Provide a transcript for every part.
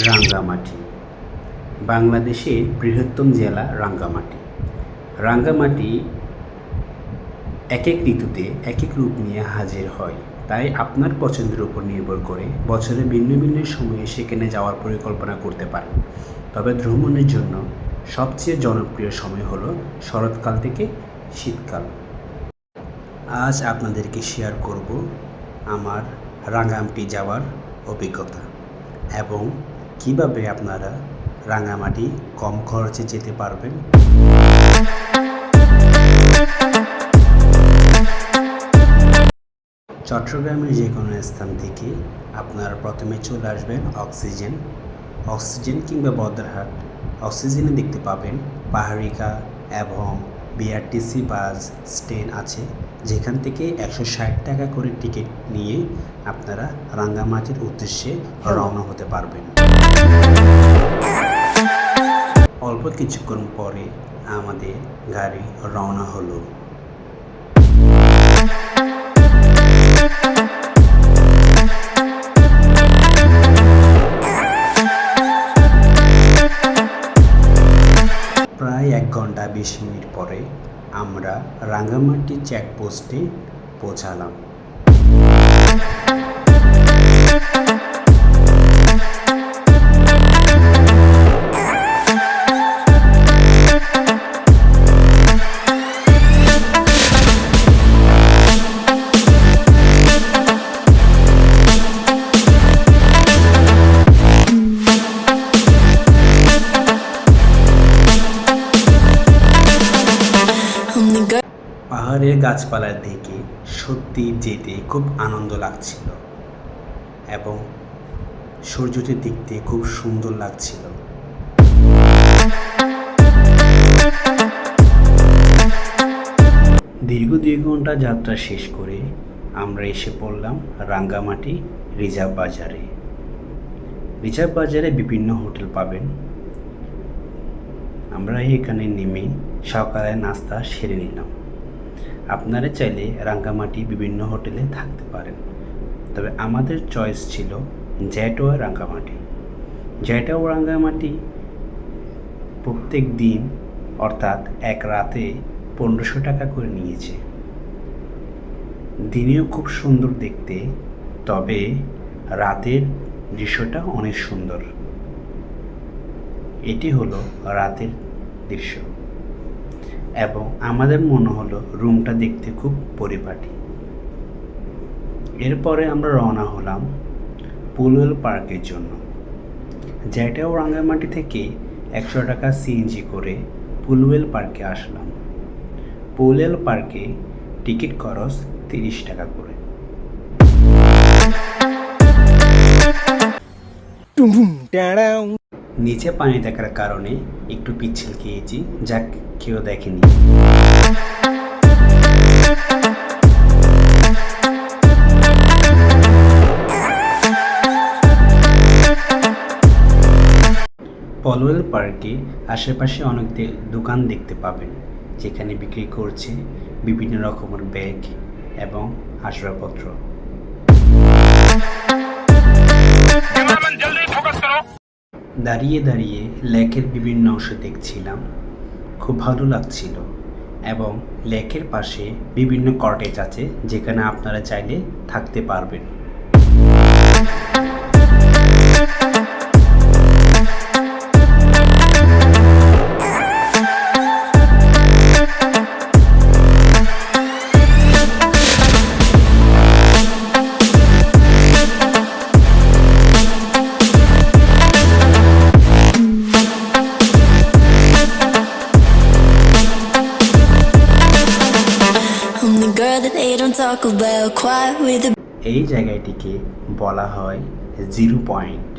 রাঙ্গামাটি বাংলাদেশের বৃহত্তম জেলা রাঙ্গামাটি। রাঙ্গামাটি এক এক ঋতুতে এক এক রূপ নিয়ে হাজির হয়, তাই আপনার পছন্দের উপর নির্ভর করে বছরের ভিন্ন ভিন্ন সময়ে সেখানে যাওয়ার পরিকল্পনা করতে পারেন। তবে ভ্রমণের জন্য সবচেয়ে জনপ্রিয় সময় হলো শরৎকাল থেকে শীতকাল। আজ আপনাদেরকে শেয়ার করব আমার রাঙ্গামাটি যাওয়ার অভিজ্ঞতা এবং কিভাবে আপনারা রাঙ্গামাটি কম খরচে যেতে পারবেন। চট্টগ্রামের যে কোনো স্থান থেকে আপনারা প্রথমে চলে আসবেন অক্সিজেন কিংবা বদরহাট। অক্সিজেনে দেখতে পাবেন পাহাড়িকা এবং বিআরটিসি বাস স্ট্যান্ড আছে, যেখান থেকে 160 টাকা করে টিকিট নিয়ে আপনারা রাঙ্গামাটির উদ্দেশ্যে রওনা হতে পারবেন। অল্প কিছুক্ষণ পরে আমাদের গাড়ি রওনা হলো। প্রায় 1 ঘন্টা 20 মিনিট পরে আমরা রাঙ্গামাটি চেকপোস্টে পৌঁছালাম। পাহাড়ের গাছপালার দিকে সত্যি যেতে খুব আনন্দ লাগছিল এবং সূর্যটি দেখতে খুব সুন্দর লাগছিল। দীর্ঘ 2 ঘন্টা যাত্রা শেষ করে আমরা এসে পড়লাম রাঙ্গামাটি রিজার্ভ বাজারে। রিজার্ভ বাজারে বিভিন্ন হোটেল পাবেন। আমরা এখানে নেমে সকালে নাস্তা সেরে নিলাম। আপনারা চাইলে রাঙ্গামাটি বিভিন্ন হোটেলে থাকতে পারেন, তবে আমাদের চয়েস ছিল জেটোয়া রাঙ্গামাটি। জেটোয়া রাঙ্গামাটি প্রত্যেক দিন অর্থাৎ এক রাতে 1500 টাকা করে নিয়েছে। দিনেও খুব সুন্দর দেখতে, তবে রাতের দৃশ্যটা অনেক সুন্দর। এটি হলো রাতের দৃশ্য এবং আমাদের মনে হলো রুমটা দেখতে খুব পরিপাটি। এরপরে আমরা রওনা হলাম পুলওয়েল পার্কের জন্য। জেটোয়া রাঙ্গামাটি থেকে 100 টাকা সিএনজি করে পুলওয়েল পার্কে আসলাম। পুলওয়েল পার্কে টিকিট খরচ 30 টাকা করে। নিচে পানি দেখার কারণে একটু পিচ্ছিল খেয়েছি, যাক কেউ দেখেনি। পুলওয়েল পার্কে আশেপাশে অনেক দোকান দেখতে পাবেন, যেখানে বিক্রি করছে বিভিন্ন রকমের ব্যাগ এবং আসবাবপত্র। দাঁড়িয়ে দাঁড়িয়ে লেকের বিভিন্ন অংশ দেখছিলাম, খুব ভালো লাগছিল। এবং লেকের পাশে বিভিন্ন কটেজ আছে, যেখানে আপনারা চাইলে থাকতে পারবেন। এই জায়গাটিকে বলা হয় 0 পয়েন্ট।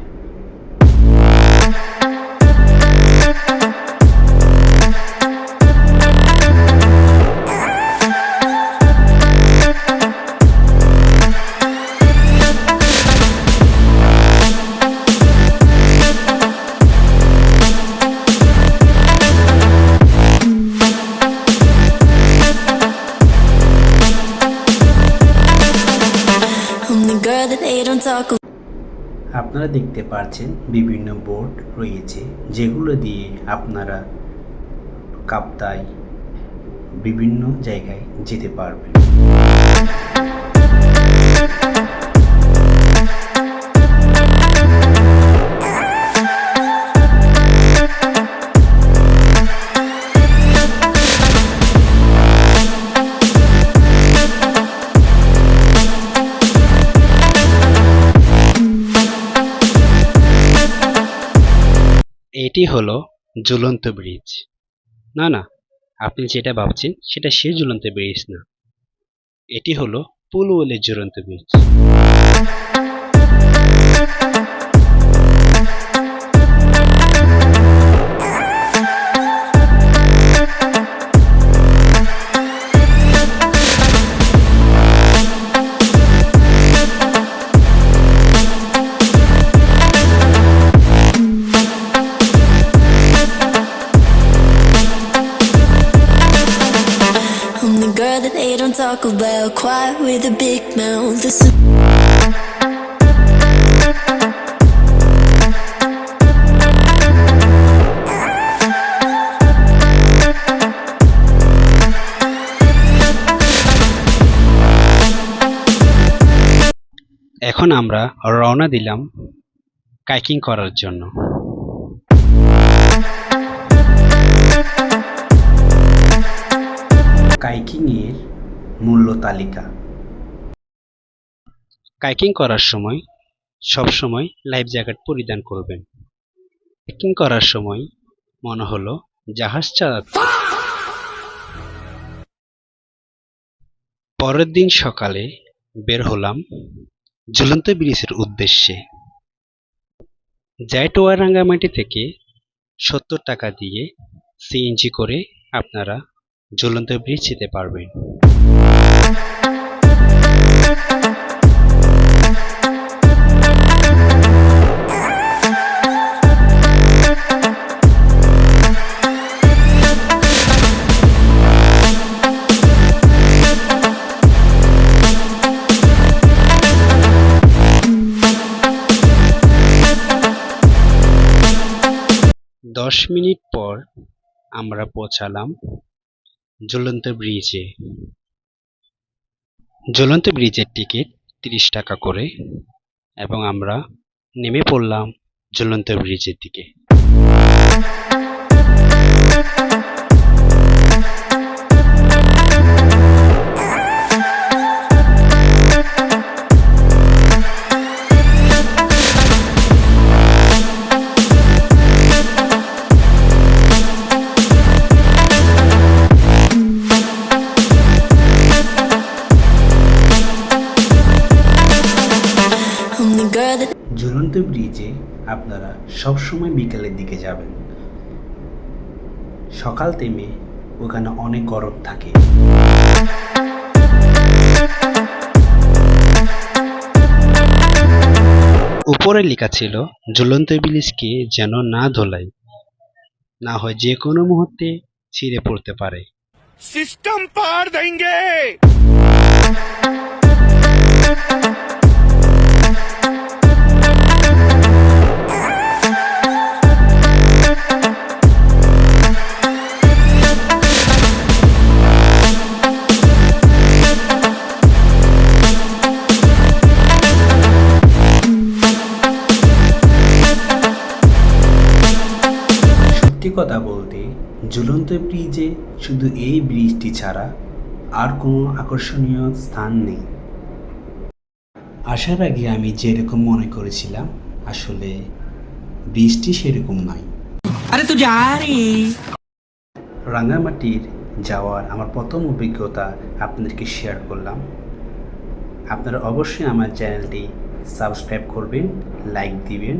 আপনারা দেখতে পাচ্ছেন বিভিন্ন বোট রয়েছে, যেগুলো দিয়ে আপনারা কাপ্তাই বিভিন্ন জায়গায় যেতে পারবেন। এটি হলো ঝুলন্ত ব্রিজ। না না, আপনি যেটা ভাবছেন সেটা সে ঝুলন্ত ব্রিজ না, এটি হলো পুলওয়েলের ঝুলন্ত bridge. I'm the girl that they don't talk about, quiet with a big mouth. Listen. এখন আমরা রওনা দিলাম কাইকিং করার জন্য। কাইকিংয়ের মূল্য তালিকা। কাইকিং করার সময় সবসময় লাইফ জ্যাকেট পরিধান করবেন। কাইকিং করার সময় মনে হলো জাহাজ চালাতে। পরের দিন সকালে বের হলাম ঝুলন্ত ব্রিজের উদ্দেশ্যে। জাইটোয়া রাঙ্গামাটি থেকে 70 টাকা দিয়ে সিএনজি করে আপনারা ঝুলন্ত ব্রিজ যেতে পারবেন। 10 মিনিট পর আমরা পৌঁছালাম ঝুলন্ত ব্রিজে। ঝুলন্ত ব্রিজের টিকিট 30 টাকা করে এবং আমরা নেমে পড়লাম ঝুলন্ত ব্রিজের দিকে। ঝুলন্ত ব্রিজে আপনারা সবসময় বিকেলের দিকে যাবেন। সকাল থেমে ওখানে অনেক গরম থাকে। উপরে লেখা ছিল ঝুলন্ত ব্রিজকে যেন না ধোলাই, না হয় যে কোনো মুহূর্তে ছিঁড়ে পড়তে পারে। सिस्टम पार देंगे। সত্যি কথা বলতে ঝুলন্ত ব্রিজে শুধু এই ব্রিজটি ছাড়া আর কোনো আকর্ষণীয় স্থান নেই। আসার আগে আমি যেরকম মনে করেছিলাম আসলে ব্রিজটি সেরকম নয়। अरे तू जा रही রাঙ্গামাটির যাওয়ার আমার প্রথম অভিজ্ঞতা আপনাদেরকে শেয়ার করলাম। আপনারা অবশ্যই আমার চ্যানেলটি সাবস্ক্রাইব করবেন, লাইক দিবেন।